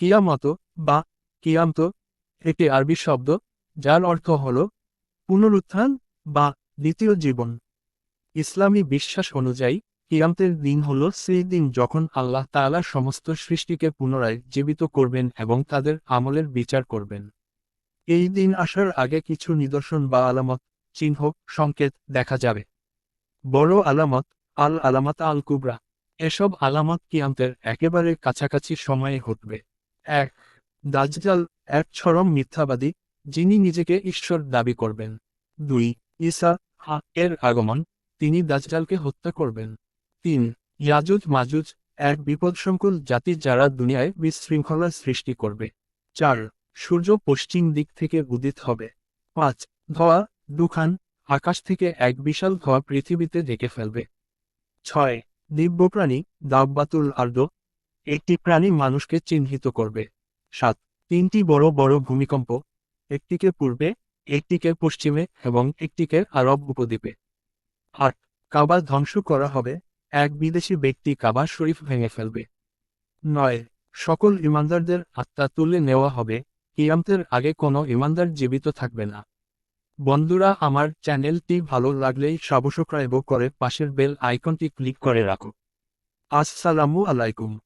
কিয়ামত বা কিয়ামত একটি আরবি শব্দ, যার অর্থ হল পুনরুত্থান বা দ্বিতীয় জীবন। ইসলামী বিশ্বাস অনুযায়ী কিয়ামতের দিন হল সেই দিন যখন আল্লাহ তাআলা সমস্ত সৃষ্টিকে পুনরায় জীবিত করবেন এবং তাদের আমলের বিচার করবেন। এই দিন আসার আগে কিছু নিদর্শন বা আলামত, চিহ্ন, সংকেত দেখা যাবে। বড় আলামত, আল আলামাত আল কুবরা। এসব আলামত কিয়ামতের একেবারে কাছাকাছি সময়ে ঘটবে। ১. দাজ্জাল, এক চরম মিথ্যাবাদী, যিনি নিজেকে ঈশ্বর দাবি করবেন। ২. ঈসা এর আগমন, তিনি দাজ্জালকে হত্যা করবেন। ৩. ইয়াজুজ মাজুজ, এক বিপদসংকুল জাতি যারা দুনিয়ায় বিশৃঙ্খলার সৃষ্টি করবে। ৪. সূর্য পশ্চিম দিক থেকে উদিত হবে। ৫. ধোঁয়া, দুখান, আকাশ থেকে এক বিশাল ধোঁয়া পৃথিবীতে ঢেকে ফেলবে। ৬. দিব্যপ্রাণী, দাব্বাতুল আরদ, একটি প্রাণী মানুষকে চিহ্নিত করবে। ৭. তিনটি বড় বড় ভূমিকম্প, একটিকে পূর্বে, একটিকে পশ্চিমে এবং একটিকে আরব উপদ্বীপে। ৮. কাবা ধ্বংস করা হবে, এক বিদেশি ব্যক্তি কাবা শরীফ ভেঙে ফেলবে। ৯. সকল ইমানদারদের আত্মা তুলে নেওয়া হবে, কিয়ামতের আগে কোনো ইমানদার জীবিত থাকবে না। বন্ধুরা, আমার চ্যানেলটি ভালো লাগলেই সাবস্ক্রাইব করে পাশের বেল আইকনটি ক্লিক করে রাখো। আসসালামু আলাইকুম।